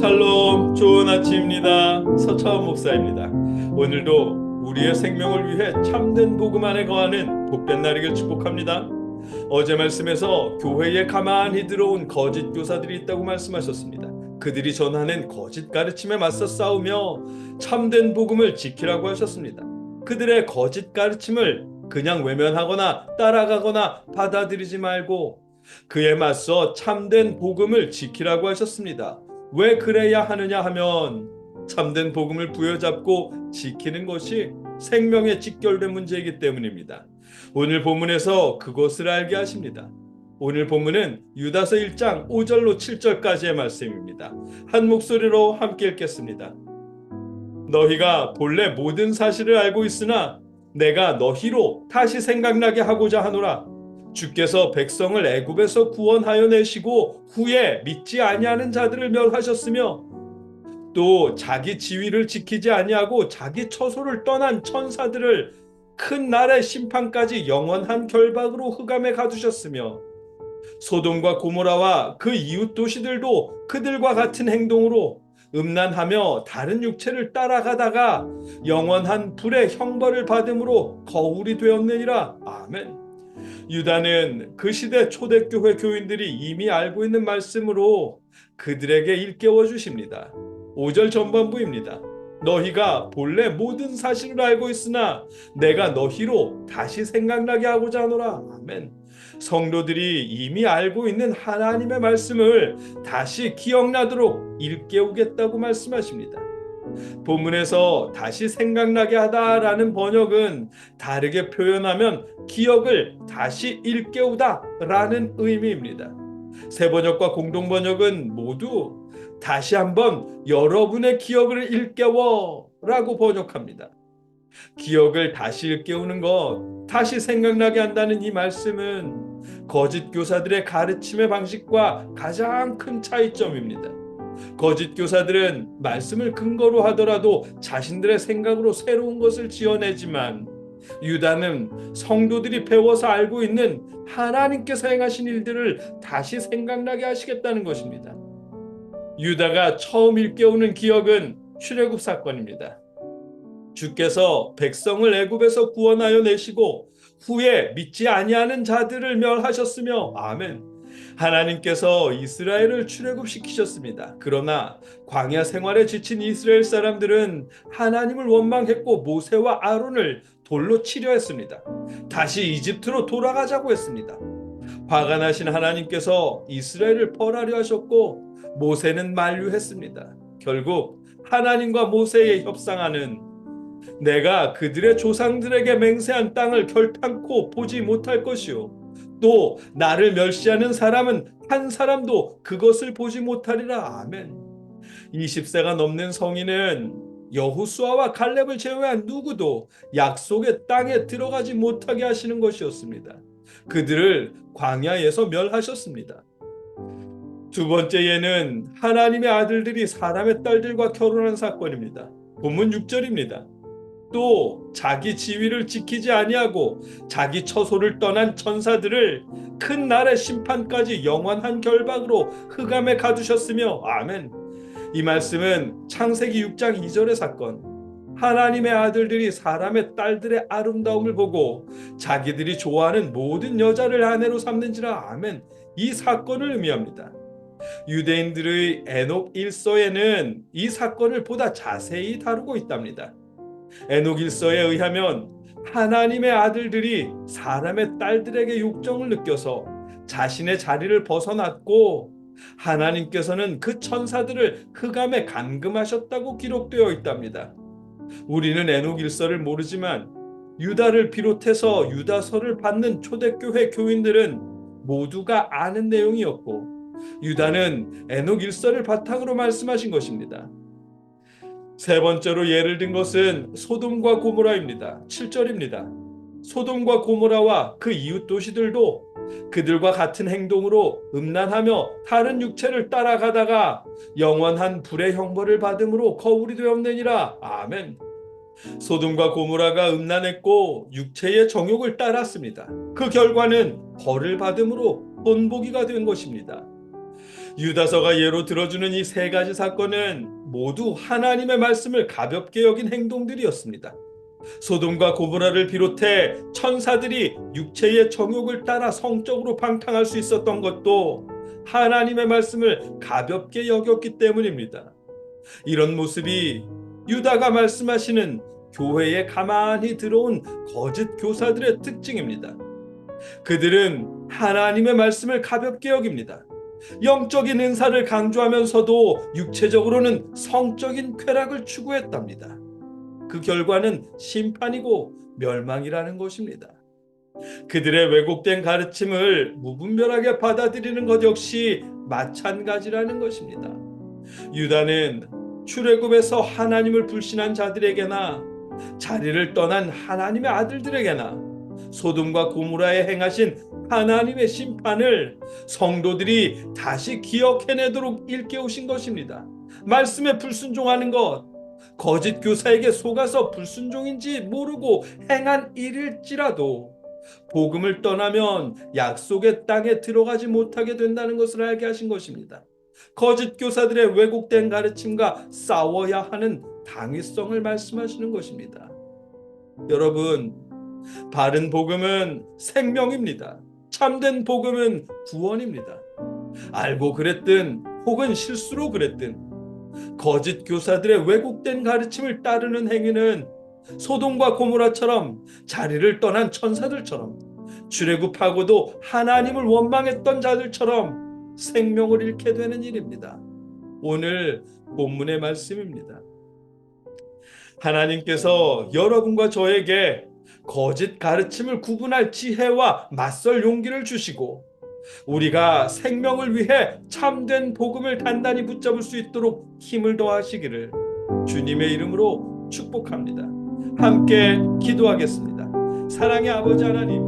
샬롬, 좋은 아침입니다. 서차원 목사입니다. 오늘도 우리의 생명을 위해 참된 복음 안에 거하는 복된 날이길 축복합니다. 어제 말씀에서 교회에 가만히 들어온 거짓 교사들이 있다고 말씀하셨습니다. 그들이 전하는 거짓 가르침에 맞서 싸우며 참된 복음을 지키라고 하셨습니다. 그들의 거짓 가르침을 그냥 외면하거나 따라가거나 받아들이지 말고 그에 맞서 참된 복음을 지키라고 하셨습니다. 왜 그래야 하느냐 하면 참된 복음을 부여잡고 지키는 것이 생명에 직결된 문제이기 때문입니다. 오늘 본문에서 그것을 알게 하십니다. 오늘 본문은 유다서 1장 5절로 7절까지의 말씀입니다. 한 목소리로 함께 읽겠습니다. 너희가 본래 모든 사실을 알고 있으나 내가 너희로 다시 생각나게 하고자 하노라. 주께서 백성을 애굽에서 구원하여 내시고 후에 믿지 아니하는 자들을 멸하셨으며 또 자기 지위를 지키지 아니하고 자기 처소를 떠난 천사들을 큰 날의 심판까지 영원한 결박으로 흑암에 가두셨으며 소돔과 고모라와 그 이웃 도시들도 그들과 같은 행동으로 음란하며 다른 육체를 따라가다가 영원한 불의 형벌을 받음으로 거울이 되었느니라. 아멘. 유다는 그 시대 초대교회 교인들이 이미 알고 있는 말씀으로 그들에게 일깨워 주십니다. 5절 전반부입니다. 너희가 본래 모든 사실을 알고 있으나 내가 너희로 다시 생각나게 하고자 하노라. 아멘. 성도들이 이미 알고 있는 하나님의 말씀을 다시 기억나도록 일깨우겠다고 말씀하십니다. 본문에서 다시 생각나게 하다라는 번역은 다르게 표현하면 기억을 다시 일깨우다라는 의미입니다. 새 번역과 공동 번역은 모두 다시 한번 여러분의 기억을 일깨워라고 번역합니다. 기억을 다시 일깨우는 것, 다시 생각나게 한다는 이 말씀은 거짓 교사들의 가르침의 방식과 가장 큰 차이점입니다. 거짓 교사들은 말씀을 근거로 하더라도 자신들의 생각으로 새로운 것을 지어내지만 유다는 성도들이 배워서 알고 있는 하나님께서 행하신 일들을 다시 생각나게 하시겠다는 것입니다. 유다가 처음 일깨우는 기억은 출애굽 사건입니다. 주께서 백성을 애굽에서 구원하여 내시고 후에 믿지 아니하는 자들을 멸하셨으며 아멘. 하나님께서 이스라엘을 출애굽시키셨습니다. 그러나 광야 생활에 지친 이스라엘 사람들은 하나님을 원망했고 모세와 아론을 돌로 치려 했습니다. 다시 이집트로 돌아가자고 했습니다. 화가 나신 하나님께서 이스라엘을 벌하려 하셨고 모세는 만류했습니다. 결국 하나님과 모세의 협상하는 내가 그들의 조상들에게 맹세한 땅을 결탄코 보지 못할 것이요 또 나를 멸시하는 사람은 한 사람도 그것을 보지 못하리라. 아멘. 20세가 넘는 성인은 여호수아와 갈렙을 제외한 누구도 약속의 땅에 들어가지 못하게 하시는 것이었습니다. 그들을 광야에서 멸하셨습니다. 두 번째 예는 하나님의 아들들이 사람의 딸들과 결혼한 사건입니다. 본문 6절입니다. 또 자기 지위를 지키지 아니하고 자기 처소를 떠난 천사들을 큰 날의 심판까지 영원한 결박으로 흑암에 가두셨으며 아멘. 이 말씀은 창세기 6장 2절의 사건, 하나님의 아들들이 사람의 딸들의 아름다움을 보고 자기들이 좋아하는 모든 여자를 아내로 삼는지라 아멘. 이 사건을 의미합니다. 유대인들의 에녹 1서에는 이 사건을 보다 자세히 다루고 있답니다. 에녹 1서에 의하면 하나님의 아들들이 사람의 딸들에게 욕정을 느껴서 자신의 자리를 벗어났고 하나님께서는 그 천사들을 흑암에 감금하셨다고 기록되어 있답니다. 우리는 에녹 1서를 모르지만 유다를 비롯해서 유다서를 받는 초대교회 교인들은 모두가 아는 내용이었고 유다는 에녹 1서를 바탕으로 말씀하신 것입니다. 세 번째로 예를 든 것은 소돔과 고모라입니다. 7절입니다. 소돔과 고모라와 그 이웃 도시들도 그들과 같은 행동으로 음란하며 다른 육체를 따라가다가 영원한 불의 형벌을 받음으로 거울이 되었느니라. 아멘. 소돔과 고모라가 음란했고 육체의 정욕을 따랐습니다. 그 결과는 벌을 받음으로 본보기가 된 것입니다. 유다서가 예로 들어주는 이 세 가지 사건은 모두 하나님의 말씀을 가볍게 여긴 행동들이었습니다. 소돔과 고모라를 비롯해 천사들이 육체의 정욕을 따라 성적으로 방탕할 수 있었던 것도 하나님의 말씀을 가볍게 여겼기 때문입니다. 이런 모습이 유다가 말씀하시는 교회에 가만히 들어온 거짓 교사들의 특징입니다. 그들은 하나님의 말씀을 가볍게 여깁니다. 영적인 은사를 강조하면서도 육체적으로는 성적인 쾌락을 추구했답니다. 그 결과는 심판이고 멸망이라는 것입니다. 그들의 왜곡된 가르침을 무분별하게 받아들이는 것 역시 마찬가지라는 것입니다. 유다는 출애굽에서 하나님을 불신한 자들에게나 자리를 떠난 하나님의 아들들에게나 소돔과 고모라에 행하신 하나님의 심판을 성도들이 다시 기억해내도록 일깨우신 것입니다. 말씀에 불순종하는 것, 거짓 교사에게 속아서 불순종인지 모르고 행한 일일지라도 복음을 떠나면 약속의 땅에 들어가지 못하게 된다는 것을 알게 하신 것입니다. 거짓 교사들의 왜곡된 가르침과 싸워야 하는 당위성을 말씀하시는 것입니다. 여러분, 바른 복음은 생명입니다. 참된 복음은 구원입니다. 알고 그랬든 혹은 실수로 그랬든 거짓 교사들의 왜곡된 가르침을 따르는 행위는 소돔과 고모라처럼 자리를 떠난 천사들처럼 출애굽하고도 하나님을 원망했던 자들처럼 생명을 잃게 되는 일입니다. 오늘 본문의 말씀입니다. 하나님께서 여러분과 저에게 거짓 가르침을 구분할 지혜와 맞설 용기를 주시고 우리가 생명을 위해 참된 복음을 단단히 붙잡을 수 있도록 힘을 더하시기를 주님의 이름으로 축복합니다. 함께 기도하겠습니다. 사랑의 아버지 하나님,